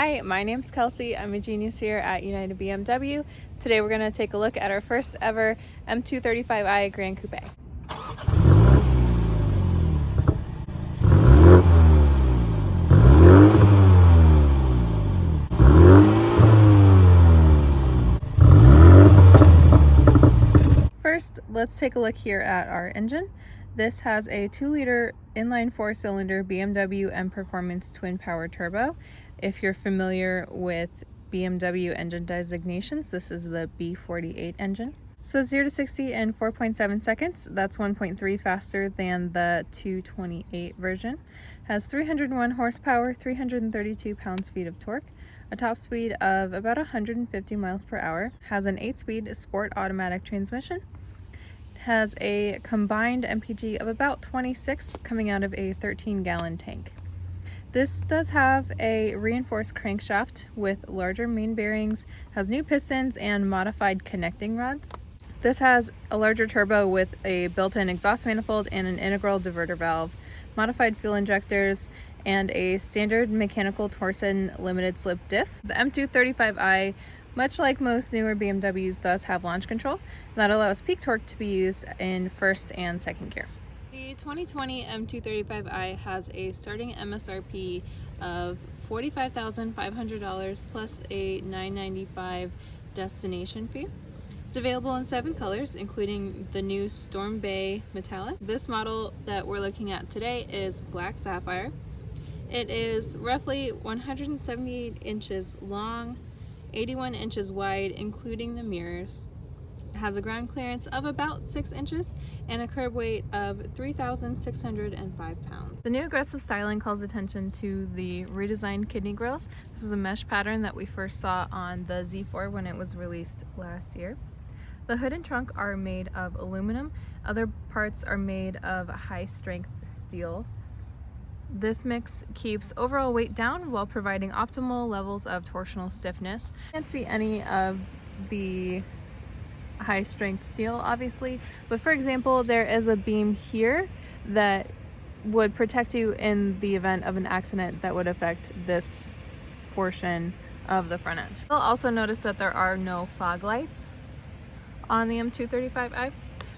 Hi, my name's Kelsey. I'm a genius here at United BMW. Today we're going to take a look at our first ever M235i Gran Coupe. First, let's take a look here at our engine. This has a 2-liter inline 4-cylinder BMW M Performance twin power turbo. If you're familiar with BMW engine designations, this is the B48 engine. So 0 to 60 in 4.7 seconds. That's 1.3 faster than the 228 version. Has 301 horsepower, 332 pounds-feet of torque, a top speed of about 150 miles per hour, has an 8-speed sport automatic transmission, has a combined MPG of about 26 coming out of a 13-gallon tank. This does have a reinforced crankshaft with larger main bearings, has new pistons and modified connecting rods. This has a larger turbo with a built-in exhaust manifold and an integral diverter valve, modified fuel injectors, and a standard mechanical Torsen limited slip diff. The M235i, much like most newer BMWs, does have launch control that allows peak torque to be used in first and second gear. The 2020 M235i has a starting MSRP of $45,500 plus a $995 destination fee. It's available in 7 colors, including the new Storm Bay Metallic. This model that we're looking at today is Black Sapphire. It is roughly 178 inches long, 81 inches wide, including the mirrors. It has a ground clearance of about 6 inches and a curb weight of 3,605 pounds. The new aggressive styling calls attention to the redesigned kidney grills. This is a mesh pattern that we first saw on the Z4 when it was released last year. The hood and trunk are made of aluminum. Other parts are made of high-strength steel. This mix keeps overall weight down while providing optimal levels of torsional stiffness. You can't see any of the high-strength steel, obviously, but for example, there is a beam here that would protect you in the event of an accident that would affect this portion of the front end. You'll also notice that there are no fog lights on the M235i.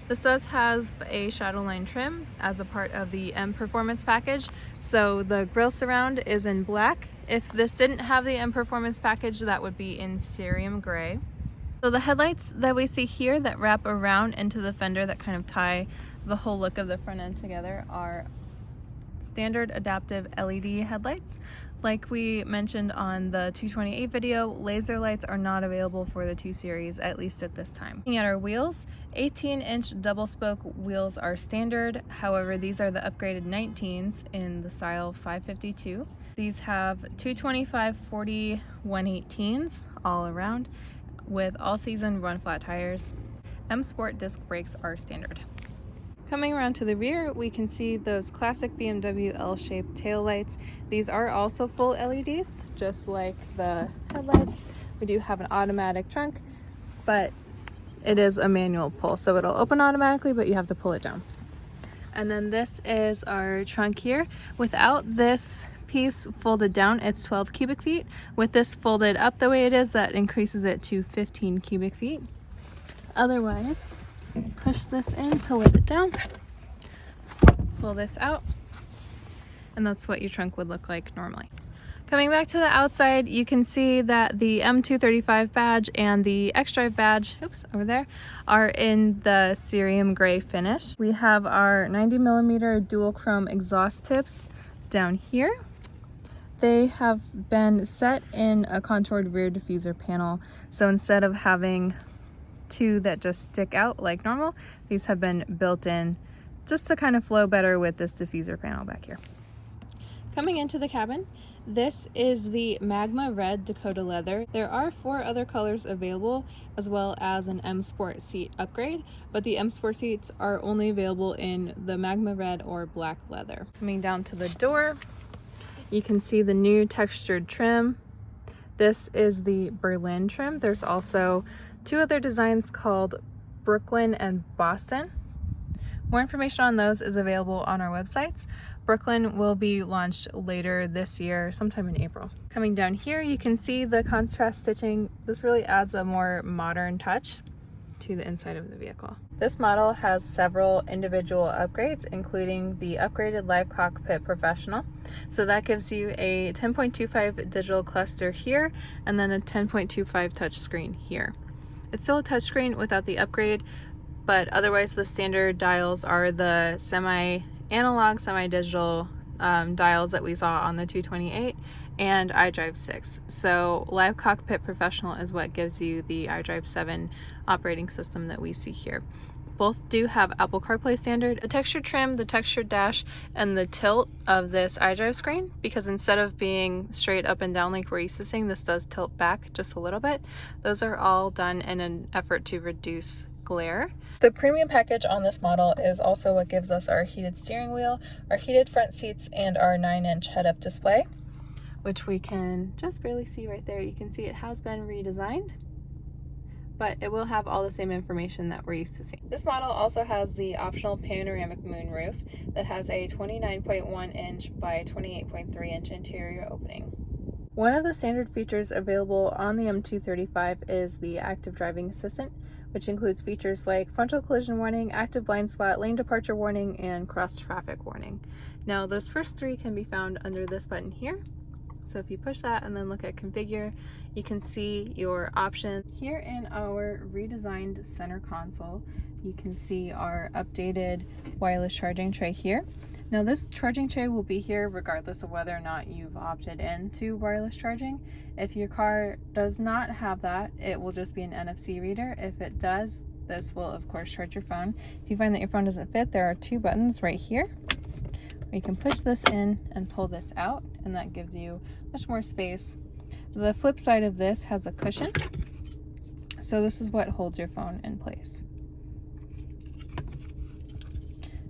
This does have a shadowline trim as a part of the M Performance package, so the grille surround is in black. If this didn't have the M Performance package, that would be in cerium gray. So the headlights that we see here that wrap around into the fender that kind of tie the whole look of the front end together are standard adaptive LED headlights. Like we mentioned on the 228 video, laser lights are not available for the 2 Series, at least at this time. Looking at our wheels, 18-inch double spoke wheels are standard. However, these are the upgraded 19s in the style 552. These have 225/40 118s all around with all-season run-flat tires. M Sport disc brakes are standard. Coming around to the rear, we can see those classic BMW L-shaped taillights. These are also full LEDs, just like the headlights. We do have an automatic trunk, but it is a manual pull, so it'll open automatically, but you have to pull it down. And then this is our trunk here. Without this piece folded down, it's 12 cubic feet. With this folded up the way it is, that increases it to 15 cubic feet. Otherwise, push this in to let it down, pull this out, and that's what your trunk would look like normally. Coming back to the outside, you can see that the M235 badge and the X-Drive badge, over there, are in the cerium gray finish. We have our 90mm dual chrome exhaust tips down here. They have been set in a contoured rear diffuser panel, so instead of having 2 that just stick out like normal, these have been built in just to kind of flow better with this diffuser panel back here. Coming into the cabin, this is the Magma Red Dakota Leather. There are 4 other colors available, as well as an M Sport seat upgrade, but the M Sport seats are only available in the Magma Red or Black Leather. Coming down to the door, you can see the new textured trim. This is the Berlin trim. There's also 2 other designs called Brooklyn and Boston. More information on those is available on our websites, Brooklyn will be launched later this year, sometime in April. Coming down here, you can see the contrast stitching. This really adds a more modern touch to the inside of the vehicle. This model has several individual upgrades, including the upgraded Live Cockpit Professional. So that gives you a 10.25 digital cluster here, and then a 10.25 touchscreen here. It's still a touchscreen without the upgrade, but otherwise the standard dials are the semi-analog, semi-digital dials that we saw on the 228 and iDrive 6. So Live Cockpit Professional is what gives you the iDrive 7 operating system that we see here. Both do have Apple CarPlay standard, a textured trim, the textured dash, and the tilt of this iDrive screen, because instead of being straight up and down like we're used to seeing, this does tilt back just a little bit. Those are all done in an effort to reduce glare. The premium package on this model is also what gives us our heated steering wheel, our heated front seats, and our 9-inch head-up display, which we can just barely see right there. You can see it has been redesigned, but it will have all the same information that we're used to seeing. This model also has the optional panoramic moonroof that has a 29.1 inch by 28.3 inch interior opening. One of the standard features available on the M235 is the active driving assistant, which includes features like frontal collision warning, active blind spot, lane departure warning, and cross traffic warning. Now, those first three can be found under this button here. So if you push that and then look at configure, you can see your options. Here in our redesigned center console, you can see our updated wireless charging tray here. Now this charging tray will be here regardless of whether or not you've opted into wireless charging. If your car does not have that, it will just be an NFC reader. If it does, this will of course charge your phone. If you find that your phone doesn't fit, there are two buttons right here. You can push this in and pull this out, and that gives you much more space. The flip side of this has a cushion, so this is what holds your phone in place.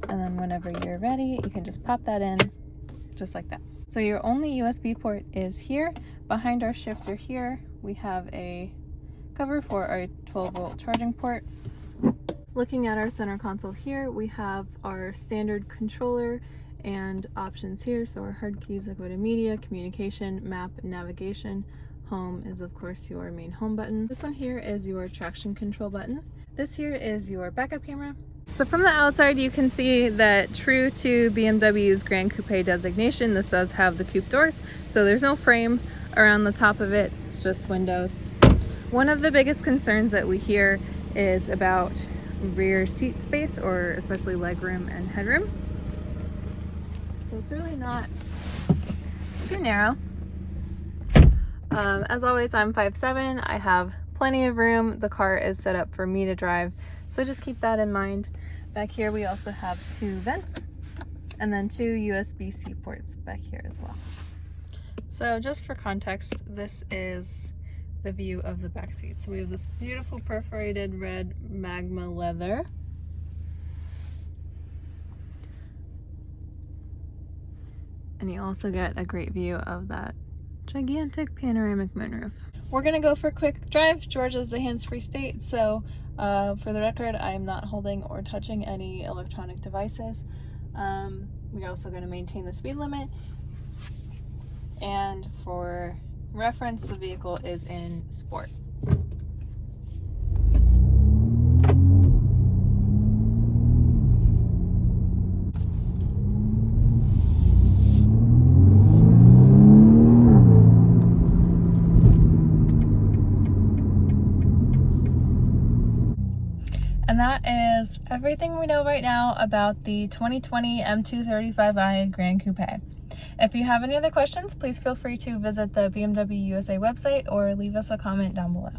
And then whenever you're ready, you can just pop that in just like that. So your only USB port is here. Behind our shifter here, we have a cover for our 12-volt charging port. Looking at our center console here, we have our standard controller and options here. So our hard keys that go to media, communication, map, navigation. Home is of course your main home button. This one here is your traction control button. This here is your backup camera. So from the outside you can see that, true to BMW's Gran Coupe designation, this does have the coupe doors. So there's no frame around the top of it, it's just windows. One of the biggest concerns that we hear is about rear seat space, or especially legroom and headroom. So it's really not too narrow. As always, I'm 5'7". I have plenty of room. The car is set up for me to drive, so just keep that in mind. Back here we also have two vents and then two USB-C ports back here as well. So just for context, this is the view of the back seat. So we have this beautiful perforated red magma leather. And you also get a great view of that gigantic panoramic moonroof. We're gonna go for a quick drive. Georgia's a hands-free state, so for the record, I'm not holding or touching any electronic devices. We're also gonna maintain the speed limit. And for reference, the vehicle is in sport. And that is everything we know right now about the 2020 M235i Gran Coupe. If you have any other questions, please feel free to visit the BMW USA website or leave us a comment down below.